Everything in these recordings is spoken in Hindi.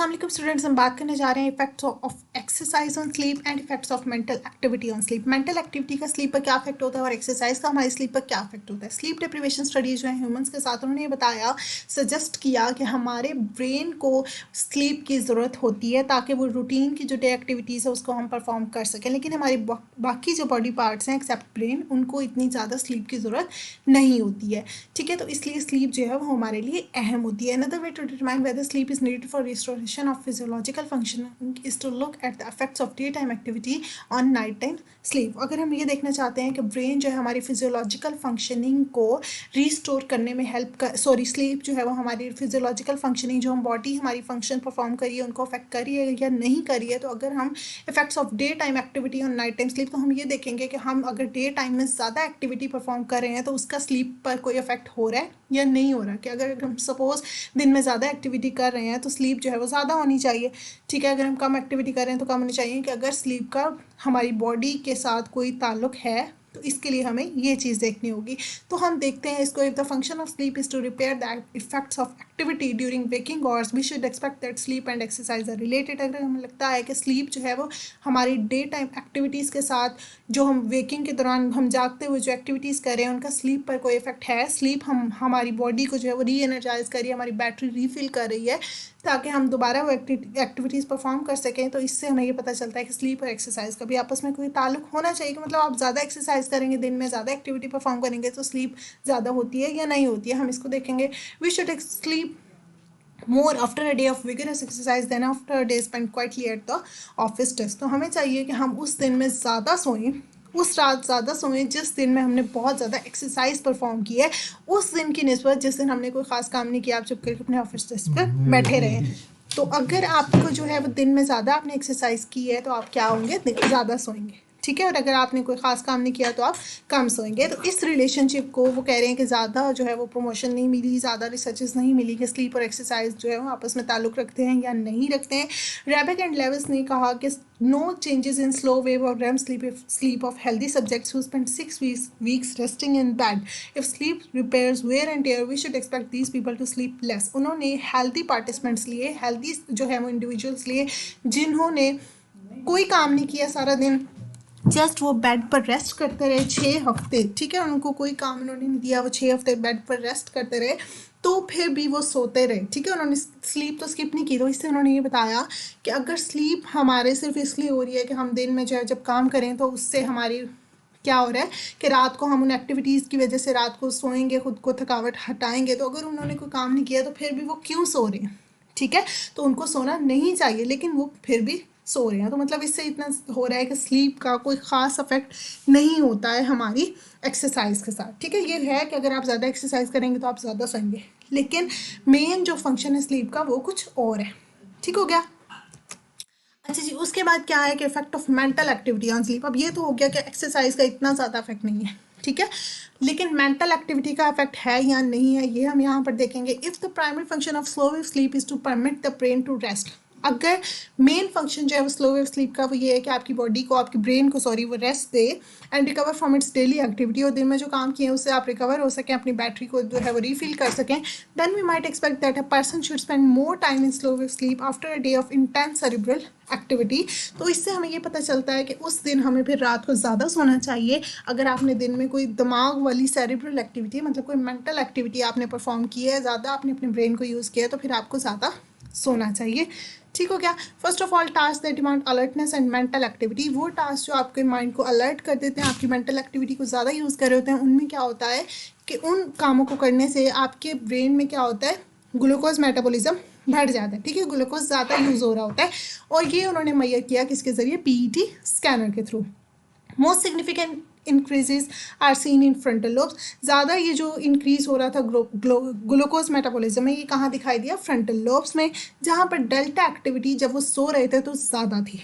अस्सलाम वालेकुम स्टूडेंट्स, हम बात करने जा रहे हैं effects of exercise on sleep and effects of mental activity on sleep. Mental activity का स्लीप पर क्या इफेक्ट होता है और एक्सरसाइज का हमारी स्लीप पर क्या इफेक्ट होता है। स्लीप डिप्रिवेशन स्टडी जो है ह्यूमंस के साथ, उन्होंने ये बताया, सजेस्ट किया कि हमारे ब्रेन को स्लीप की ज़रूरत होती है ताकि वो रूटीन की जो डे एक्टिविटीज़ है उसको हम परफॉर्म कर सकें, लेकिन हमारी बाकी जो बॉडी पार्ट्स हैं एक्सेप्ट ब्रेन, उनको इतनी ज़्यादा स्लीप की ज़रूरत नहीं होती है। ठीक है, तो इसलिए स्लीप जो है वो हमारे लिए अहम होती है। Another way to determine whether sleep is needed for restoration of physiological functioning is to look at the effects of daytime activity on nighttime sleep। अगर हम ये देखना चाहते हैं कि ब्रेन जो है हमारी फिजियोलॉजिकल फंक्शनिंग को रिस्टोर करने में हेल्प कर, स्लीप जो है वो हमारी फिजियोलॉजिकल फंक्शनिंग, जो हम बॉडी हमारी फंक्शन परफॉर्म कर रही है उनको अफेक्ट कर रही है या नहीं कर रही है। तो अगर हम effects of day time activity on night time sleep, तो हम ये देखेंगे कि हम अगर डे टाइम में ज़्यादा एक्टिविटी परफॉर्म कर रहे हैं तो उसका स्लीप पर कोई इफेक्ट हो रहा है या नहीं हो रहा। कि अगर हम सपोज दिन में ज़्यादा एक्टिविटी कर रहे हैं तो स्लीप जो है वो ज़्यादा होनी चाहिए। ठीक है, अगर हम कम एक्टिविटी कर रहे हैं तो कम होनी चाहिए। कि अगर स्लीप का हमारी बॉडी के साथ कोई ताल्लुक है तो इसके लिए हमें ये चीज़ देखनी होगी। तो हम देखते हैं इसको, if the function of sleep is to repair the effects of activity during waking hours we should expect that sleep and exercise are related. अगर हमें लगता है कि स्लीप जो है वो हमारी डे टाइम एक्टिविटीज़ के साथ, जो हम वेकिंग के दौरान हम जागते हुए जो एक्टिविटीज़ कर रहे हैं उनका स्लीप पर कोई इफेक्ट है, स्लीप हमारी बॉडी को जो है वो री एनर्जाइज कर रही है, हमारी बैटरी रीफिल कर रही है ताकि हम दोबारा वो एक्टिविटीज़ परफॉर्म कर सकें, तो इससे हमें ये पता चलता है कि स्लीप और एक्सरसाइज का भी आपस में कोई ताल्लुक होना चाहिए। कि मतलब आप ज़्यादा एक्सरसाइज करेंगे, दिन में ज़्यादा एक्टिविटी परफॉर्म करेंगे तो स्लीप ज़्यादा होती है या नहीं होती है। हम इसको देखेंगे। We should sleep more after a day of vigorous exercise than after a day spent quietly at the office desk। तो हमें चाहिए कि हम उस दिन में ज़्यादा सोएं, उस रात ज़्यादा सोएं जिस दिन में हमने बहुत ज़्यादा एक्सरसाइज परफॉर्म की है, उस दिन की निस्बत जिस दिन हमने कोई ख़ास काम नहीं किया, आप चुप करके अपने ऑफिस डेस्क पर बैठे रहें। तो अगर आपको जो है वो दिन में ज़्यादा आपने एक्सरसाइज की है तो आप क्या होंगे, ज़्यादा सोएंगे। ठीक है, और अगर आपने कोई ख़ास काम नहीं किया तो आप कम सोएंगे। तो इस रिलेशनशिप को वो कह रहे हैं कि ज़्यादा जो है वो प्रमोशन नहीं मिली, ज़्यादा रिसर्चेस नहीं मिली कि स्लीप और एक्सरसाइज जो है वो आपस में ताल्लुक़ रखते हैं या नहीं रखते हैं। रैबेक एंड लेविस ने कहा कि no changes in slow wave और REM sleep of healthy subjects who spend 6 weeks resting in bed. If sleep repairs wear and tear we should expect these people to sleep less. उन्होंने हेल्दी पार्टिसिपेंट्स लिए, हेल्दी जो है वो इंडिविजुअल्स लिए जिन्होंने कोई काम नहीं किया सारा दिन, जस्ट वो बेड पर रेस्ट करते रहे 6 हफ्ते। ठीक है, उनको कोई काम उन्होंने नहीं दिया, वो 6 हफ्ते बेड पर रेस्ट करते रहे तो फिर भी वो सोते रहे। ठीक है, उन्होंने स्लीप तो स्किप नहीं की। तो इससे उन्होंने ये बताया कि अगर स्लीप हमारे सिर्फ इसलिए हो रही है कि हम दिन में जो है जब काम करें तो उससे हमारी क्या हो रहा है कि रात को हम उन एक्टिविटीज़ की वजह से रात को सोएंगे, खुद को थकावट हटाएंगे। तो अगर उन्होंने कोई काम नहीं किया तो फिर भी वो क्यों सो रहे हैं। ठीक है, तो उनको सोना नहीं चाहिए लेकिन वो फिर भी सो रहे हैं। तो मतलब इससे इतना हो रहा है कि स्लीप का कोई ख़ास इफेक्ट नहीं होता है हमारी एक्सरसाइज के साथ। ठीक है, ये है कि अगर आप ज़्यादा एक्सरसाइज करेंगे तो आप ज़्यादा सोएंगे, लेकिन मेन जो फंक्शन है स्लीप का वो कुछ और है। ठीक हो गया। अच्छा जी, उसके बाद क्या है कि effect of mental activity on sleep. अब ये तो हो गया कि एक्सरसाइज का इतना ज़्यादा इफेक्ट नहीं है। ठीक है, लेकिन मेंटल एक्टिविटी का इफेक्ट है या नहीं है ये हम यहाँ पर देखेंगे। If the primary function of slow wave sleep is to permit the brain to rest. अगर मेन फंक्शन जो है वो स्लो वेव स्लीप का वो ये है कि आपकी बॉडी को, आपकी ब्रेन को वो rest they and recover from its daily activity, और दिन में जो काम किए हैं उससे आप रिकवर हो सकें, अपनी बैटरी को जो है वो रीफिल कर सकें, then we might expect that a person should spend more time in slow wave sleep after a day of intense cerebral activity. तो इससे हमें ये पता चलता है कि उस दिन हमें फिर रात को ज़्यादा सोना चाहिए। अगर आपने दिन में कोई दिमाग वाली सेरिब्रल एक्टिविटी, मतलब कोई मेंटल एक्टिविटी आपने परफॉर्म की है, ज़्यादा आपने अपने ब्रेन को यूज़ किया है, तो फिर आपको ज़्यादा सोना चाहिए। ठीक हो गया। First of all task that demand alertness and mental activity, वो टास्क जो आपके माइंड को अलर्ट कर देते हैं, आपकी मेंटल एक्टिविटी को ज़्यादा यूज़ कर रहे होते हैं, उनमें क्या होता है कि उन कामों को करने से आपके ब्रेन में क्या होता है, ग्लूकोज मेटाबॉलिज्म बढ़ जाता है। ठीक है, ग्लूकोज ज़्यादा यूज़ हो रहा होता है, और ये उन्होंने मैयर किया किसके ज़रिए, पीईटी स्कैनर के through. Most significant increases are seen in frontal lobes. ज़्यादा ये जो इंक्रीज हो रहा था ग्लूकोज मेटाबॉलिज्म में, ये कहाँ दिखाई दिया, फ्रंटल लोब्स में, जहाँ पर डेल्टा एक्टिविटी जब वो सो रहे थे तो ज़्यादा थी।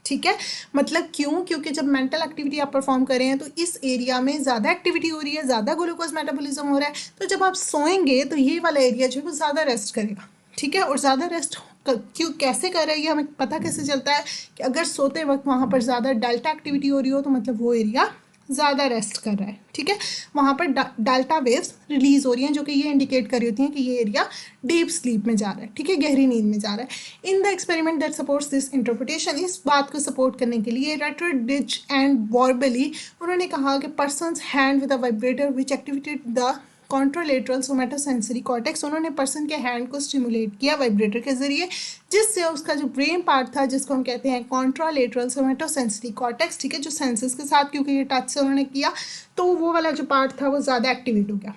ठीक है, मतलब क्यों, क्योंकि जब मेंटल एक्टिविटी आप परफॉर्म कर रहे हैं तो इस एरिया में ज़्यादा एक्टिविटी हो रही है, ज़्यादा ग्लूकोज मेटाबॉलिज्म हो रहा है, तो जब आप सोएंगे तो ये वाला एरिया जो है वो ज़्यादा रेस्ट करेगा। ठीक है, और ज़्यादा रेस्ट क्यों, कैसे कर रहे हैं, ये हमें पता कैसे चलता है कि अगर सोते वक्त वहाँ पर ज़्यादा डेल्टा एक्टिविटी हो रही हो तो मतलब वो एरिया ज़्यादा रेस्ट कर रहा है, ठीक है, वहाँ पर डेल्टा वेव्स रिलीज हो रही हैं जो कि ये इंडिकेट कर रही होती हैं कि ये एरिया डीप स्लीप में जा रहा है, ठीक है, गहरी नींद में जा रहा है। In the experiment that supports this interpretation, इस बात को सपोर्ट करने के लिए रेटरडिच एंड वॉर्बली उन्होंने कहा कि person's hand with a vibrator which activated the contralateral somatosensory cortex, उन्होंने पर्सन के हैंड को स्टिमुलेट किया वाइब्रेटर के जरिए, जिससे उसका जो ब्रेन पार्ट था जिसको हम कहते हैं कॉन्ट्रालेटरल सोमेटोसेंसरी कॉर्टेक्स, ठीक है, जो सेंसेस के साथ क्योंकि ये टच से उन्होंने किया तो वो वाला जो पार्ट था वो ज़्यादा एक्टिवेट हो गया,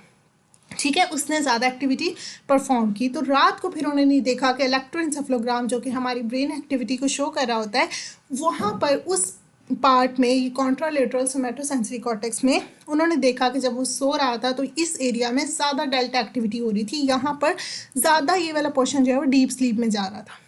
ठीक है, उसने ज़्यादा एक्टिविटी परफॉर्म की। तो रात को फिर उन्होंने देखा कि इलेक्ट्रोएंसेफेलोग्राम जो कि हमारी ब्रेन एक्टिविटी को शो कर रहा होता है, वहाँ पर उस पार्ट में ये कॉन्ट्रालेटरल सोमेटोसेंसरी कॉर्टेक्स में उन्होंने देखा कि जब वो सो रहा था तो इस एरिया में ज़्यादा डेल्टा एक्टिविटी हो रही थी, यहाँ पर ज़्यादा ये वाला पोर्शन जो है वो डीप स्लीप में जा रहा था,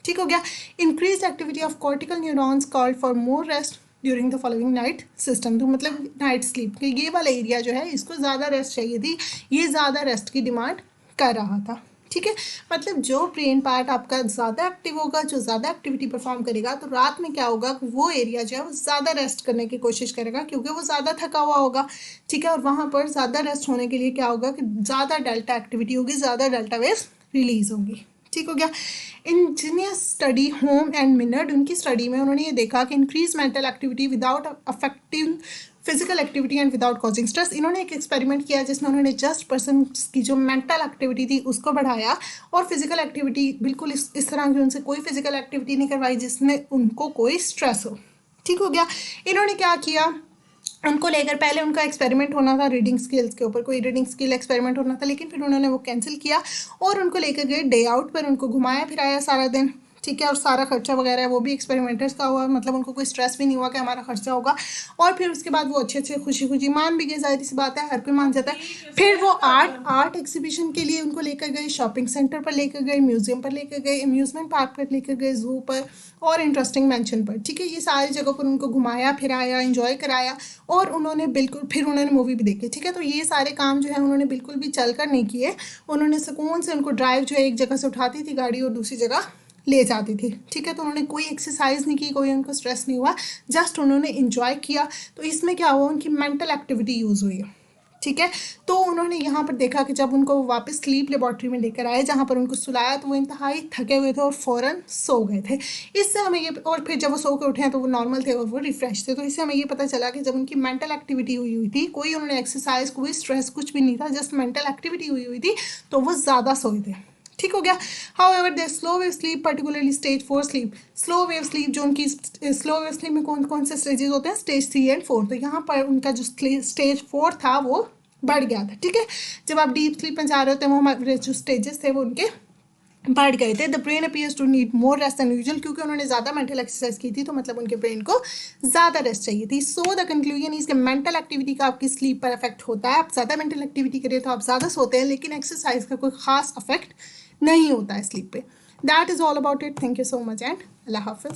ठीक हो गया। Increase activity of cortical neurons called for more rest during the following night system, तो मतलब नाइट स्लीप के ये वाला एरिया जो है इसको ज़्यादा रेस्ट चाहिए थी, ये ज़्यादा रेस्ट की डिमांड कर रहा था, ठीक है। मतलब जो ब्रेन पार्ट आपका ज़्यादा एक्टिव होगा, जो ज़्यादा एक्टिविटी परफॉर्म करेगा, तो रात में क्या होगा, वो एरिया जो है वो ज़्यादा रेस्ट करने की कोशिश करेगा क्योंकि वो ज़्यादा थका हुआ होगा, ठीक है, और वहाँ पर ज़्यादा रेस्ट होने के लिए क्या होगा कि ज़्यादा डेल्टा एक्टिविटी होगी, ज़्यादा डेल्टा वेव्स रिलीज होगी, ठीक हो गया। इंजीनियस स्टडी होम एंड मिनर्ड, उनकी स्टडी में उन्होंने ये देखा कि increase mental activity without affecting physical activity and without causing stress. इन्होंने एक एक्सपेरिमेंट किया जिसमें उन्होंने जस्ट पर्सन की जो मेंटल एक्टिविटी थी उसको बढ़ाया और फिजिकल एक्टिविटी बिल्कुल इस तरह की उनसे कोई फिजिकल एक्टिविटी नहीं करवाई जिसमें उनको कोई स्ट्रेस हो, ठीक हो गया। इन्होंने क्या किया, उनको लेकर पहले उनका एक्सपेरिमेंट होना था रीडिंग स्किल्स के ऊपर, कोई रीडिंग स्किल एक्सपेरिमेंट होना था, लेकिन फिर उन्होंने वो कैंसिल किया और उनको लेकर गए डे आउट पर, उनको घुमाया फिराया सारा दिन, ठीक है, और सारा खर्चा वगैरह वो भी एक्सपेरिमेंटर्स का हुआ, मतलब उनको कोई स्ट्रेस भी नहीं हुआ कि हमारा खर्चा होगा, और फिर उसके बाद वो अच्छे अच्छे खुशी खुशी मान भी गए, जाहिर सी बात है हर कोई मान जाता है। फिर वो आर्ट एग्जीबिशन के लिए उनको लेकर गए, शॉपिंग सेंटर पर लेकर गए, म्यूजियम पर लेकर गए, अम्यूजमेंट पार्क पर लेकर गए, जू पर और इंटरेस्टिंग मेंशन पर, ठीक है, ये सारी जगह पर उनको घुमाया फिराया, इंजॉय कराया, और उन्होंने बिल्कुल फिर उन्होंने मूवी भी देखी, ठीक है। तो ये सारे काम जो है उन्होंने बिल्कुल भी चल कर नहीं किए, उन्होंने सुकून से, उनको ड्राइव जो है एक जगह से उठाती थी गाड़ी और दूसरी जगह ले जाती थी, ठीक है, तो उन्होंने कोई एक्सरसाइज नहीं की, कोई उनको स्ट्रेस नहीं हुआ, जस्ट उन्होंने इंजॉय किया। तो इसमें क्या हुआ, उनकी मेंटल एक्टिविटी यूज़ हुई, ठीक है। तो उन्होंने यहाँ पर देखा कि जब उनको वापस स्लीप लेबॉर्ट्री में लेकर आए जहाँ पर उनको सुलाया तो वो इंतहाई थके हुए थे और फ़ौरन सो गए थे। इससे हमें ये, और फिर जब वो सो के उठे हैं तो वो नॉर्मल थे और वो रिफ्रेश थे, तो इससे हमें ये पता चला कि जब उनकी मेंटल एक्टिविटी हुई थी, कोई उन्होंने एक्सरसाइज, कोई स्ट्रेस कुछ भी नहीं था, जस्ट मेंटल एक्टिविटी हुई थी, तो वो ज़्यादा सोए थे, ठीक हो गया। However they slow wave sleep particularly stage 4 sleep, slow wave sleep जो उनकी स्लो वेव स्लीप में कौन कौन से स्टेजेस होते हैं, स्टेज 3 एंड 4, तो यहाँ पर उनका जो स्टेज 4 था वो बढ़ गया था, ठीक है। जब आप डीप स्लीप में जा रहे होते हैं वो हमारे जो स्टेजेस थे वो उनके बढ़ गए थे। The brain appears to need more rest than usual, क्योंकि उन्होंने ज़्यादा मेंटल एक्सरसाइज की थी तो मतलब उनके ब्रेन को ज़्यादा रेस्ट चाहिए थी। सो द कंक्लूजन इज कि मेंटल एक्टिविटी का आपकी स्लीप पर इफेक्ट होता है, आप ज़्यादा मेंटल एक्टिविटी करें तो आप ज़्यादा सोते हैं, लेकिन एक्सरसाइज का कोई खास इफेक्ट नहीं होता है स्लीप पे। That is all about it, thank you so much and अल्लाह हाफिज़।